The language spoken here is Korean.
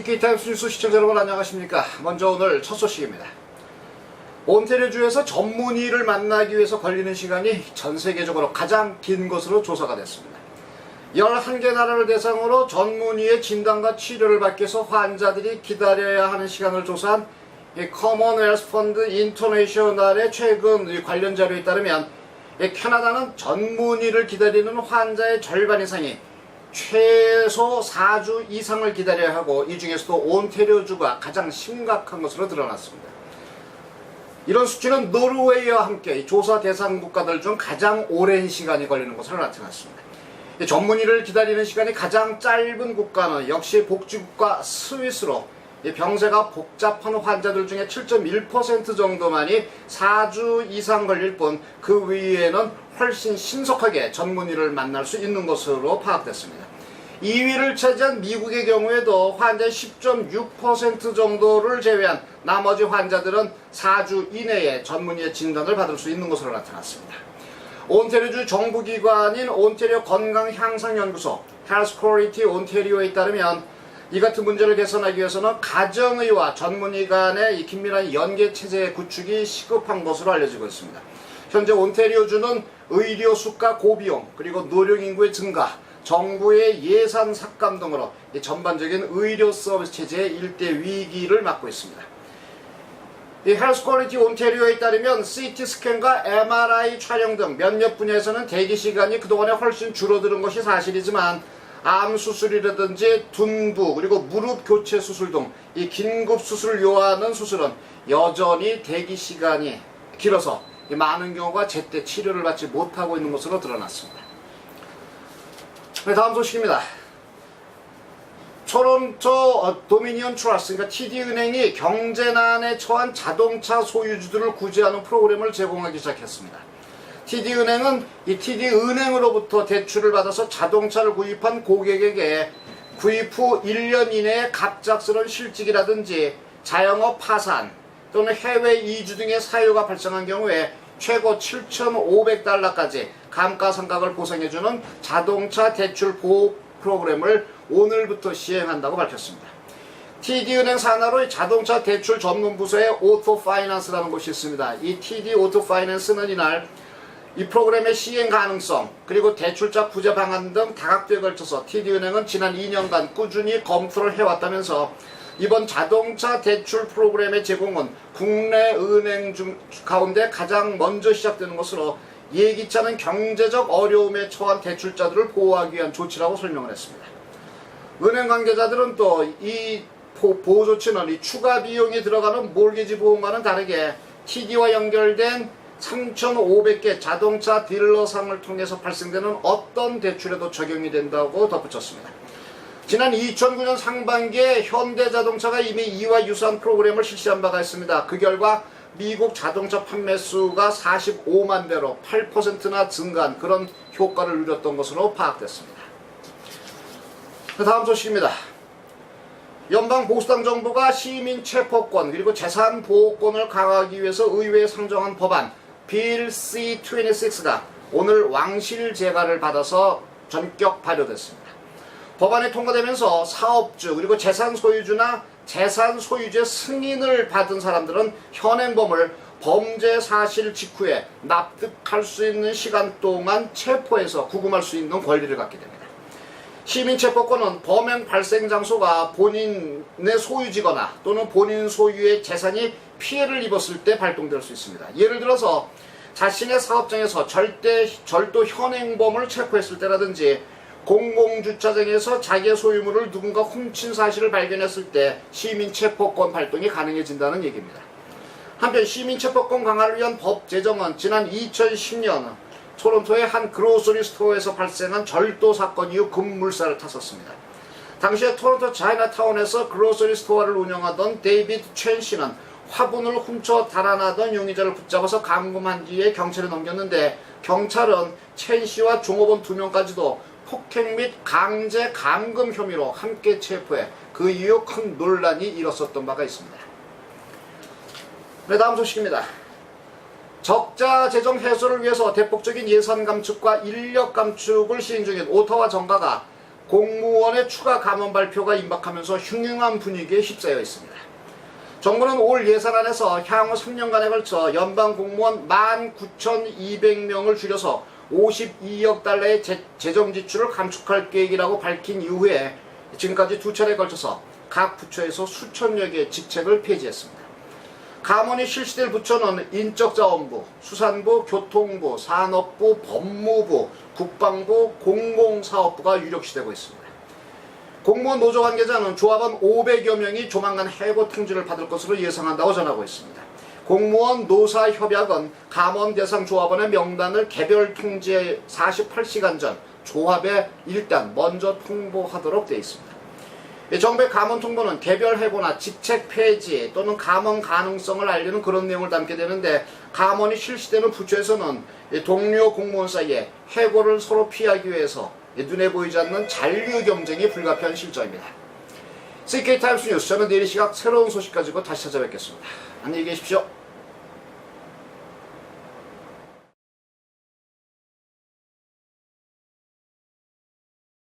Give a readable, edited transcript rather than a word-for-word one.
위키타임스 뉴스 시청자 여러분 안녕하십니까. 먼저 오늘 첫 소식입니다. 온태리오주에서 전문의를 만나기 위해서 걸리는 시간이 전 세계적으로 가장 긴 것으로 조사가 됐습니다. 11개 나라를 대상으로 전문의의 진단과 치료를 받기 위해서 환자들이 기다려야 하는 시간을 조사한 커먼웰스 펀드 인터내셔널의 최근 관련 자료에 따르면 캐나다는 전문의를 기다리는 환자의 절반 이상이 최소 4주 이상을 기다려야 하고, 이 중에서도 온태리오주가 가장 심각한 것으로 드러났습니다. 이런 수치는 노르웨이와 함께 조사 대상 국가들 중 가장 오랜 시간이 걸리는 것으로 나타났습니다. 전문의를 기다리는 시간이 가장 짧은 국가는 역시 복지국가 스위스로 병세가 복잡한 환자들 중에 7.1% 정도만이 4주 이상 걸릴 뿐, 그 위에는 훨씬 신속하게 전문의를 만날 수 있는 것으로 파악됐습니다. 2위를 차지한 미국의 경우에도 환자의 10.6% 정도를 제외한 나머지 환자들은 4주 이내에 전문의의 진단을 받을 수 있는 것으로 나타났습니다. 온태리오주 정부기관인 온태리오 건강향상연구소 Health Quality Ontario에 따르면 이 같은 문제를 개선하기 위해서는 가정의와 전문의 간의 긴밀한 연계체제 구축이 시급한 것으로 알려지고 있습니다. 현재 온태리오주는 의료 수가 고비용, 그리고 노령인구의 증가, 정부의 예산 삭감 등으로 전반적인 의료 서비스 체제의 일대 위기를 맞고 있습니다. 이 헬스 퀄리티 온태리오에 따르면 CT 스캔과 MRI 촬영 등 몇몇 분야에서는 대기 시간이 그동안에 훨씬 줄어드는 것이 사실이지만, 암 수술이라든지 둔부, 그리고 무릎 교체 수술 등 이 긴급 수술을 요하는 수술은 여전히 대기 시간이 길어서 많은 경우가 제때 치료를 받지 못하고 있는 것으로 드러났습니다. 네, 다음 소식입니다. 토론토 도미니언 트러스트, 그러니까 TD은행이 경제난에 처한 자동차 소유주들을 구제하는 프로그램을 제공하기 시작했습니다. TD은행은 이 TD은행으로부터 대출을 받아서 자동차를 구입한 고객에게 구입 후 1년 이내에 갑작스러운 실직이라든지 자영업 파산 또는 해외 이주 등의 사유가 발생한 경우에 최고 7,500달러까지 감가상각을 보상해주는 자동차 대출 보호 프로그램을 오늘부터 시행한다고 밝혔습니다. TD은행 산하로 자동차 대출 전문 부서의 오토파이낸스라는 곳이 있습니다. 이 TD 오토파이낸스는 이날 이 프로그램의 시행 가능성, 그리고 대출자 구제 방안 등 다각도에 걸쳐서 TD은행은 지난 2년간 꾸준히 검토를 해왔다면서, 이번 자동차 대출 프로그램의 제공은 국내 은행 중 가운데 가장 먼저 시작되는 것으로 예기치 않은 경제적 어려움에 처한 대출자들을 보호하기 위한 조치라고 설명을 했습니다. 은행 관계자들은 또 이 보호 조치는 이 추가 비용이 들어가는 몰개지 보험과는 다르게 TD와 연결된 3,500개 자동차 딜러상을 통해서 발생되는 어떤 대출에도 적용이 된다고 덧붙였습니다. 지난 2009년 상반기에 현대자동차가 이미 이와 유사한 프로그램을 실시한 바가 있습니다. 그 결과 미국 자동차 판매 수가 45만 대로 8%나 증가한 그런 효과를 누렸던 것으로 파악됐습니다. 다음 소식입니다. 연방보수당 정부가 시민 체포권 그리고 재산 보호권을 강화하기 위해서 의회에 상정한 법안 빌 C-26가 오늘 왕실 재가를 받아서 전격 발효됐습니다. 법안이 통과되면서 사업주 그리고 재산 소유주나 재산 소유주의 승인을 받은 사람들은 현행범을 범죄 사실 직후에 납득할 수 있는 시간 동안 체포해서 구금할 수 있는 권리를 갖게 됩니다. 시민체포권은 범행 발생 장소가 본인의 소유지거나 또는 본인 소유의 재산이 피해를 입었을 때 발동될 수 있습니다. 예를 들어서 자신의 사업장에서 절도 현행범을 체포했을 때라든지 공공주차장에서 자기의 소유물을 누군가 훔친 사실을 발견했을 때 시민체포권 발동이 가능해진다는 얘기입니다. 한편 시민체포권 강화를 위한 법 제정은 지난 2010년 토론토의 한 그로서리 스토어에서 발생한 절도 사건 이후 급물살을 탔었습니다. 당시에 토론토 차이나타운에서 그로서리 스토어를 운영하던 데이비드 첸 씨는 화분을 훔쳐 달아나던 용의자를 붙잡아서 감금한 뒤에 경찰에 넘겼는데, 경찰은 첸 씨와 종업원 2명까지도 폭행 및 강제 감금 혐의로 함께 체포해 그 이후 큰 논란이 일었었던 바가 있습니다. 네, 다음 소식입니다. 적자 재정 해소를 위해서 대폭적인 예산 감축과 인력 감축을 시행 중인 오타와 정가가 공무원의 추가 감원 발표가 임박하면서 흉흉한 분위기에 휩싸여 있습니다. 정부는 올 예산안에서 향후 3년간에 걸쳐 연방 공무원 19,200명을 줄여서 52억 달러의 재정 지출을 감축할 계획이라고 밝힌 이후에 지금까지 두 차례에 걸쳐서 각 부처에서 수천여 개의 직책을 폐지했습니다. 감원이 실시될 부처는 인적자원부, 수산부, 교통부, 산업부, 법무부, 국방부, 공공사업부가 유력시 되고 있습니다. 공무원 노조 관계자는 조합원 500여 명이 조만간 해고 통지를 받을 것으로 예상한다고 전하고 있습니다. 공무원 노사협약은 감원 대상 조합원의 명단을 개별 통지의 48시간 전 조합에 일단 먼저 통보하도록 되어 있습니다. 정부의 감원 통보는 개별 해고나 직책 폐지 또는 감원 가능성을 알리는 그런 내용을 담게 되는데, 감원이 실시되는 부처에서는 동료 공무원 사이에 해고를 서로 피하기 위해서 눈에 보이지 않는 잔류 경쟁이 불가피한 실정입니다. CK타임스 뉴스, 저는 내일 이 시각 새로운 소식 가지고 다시 찾아뵙겠습니다. 안녕히 계십시오.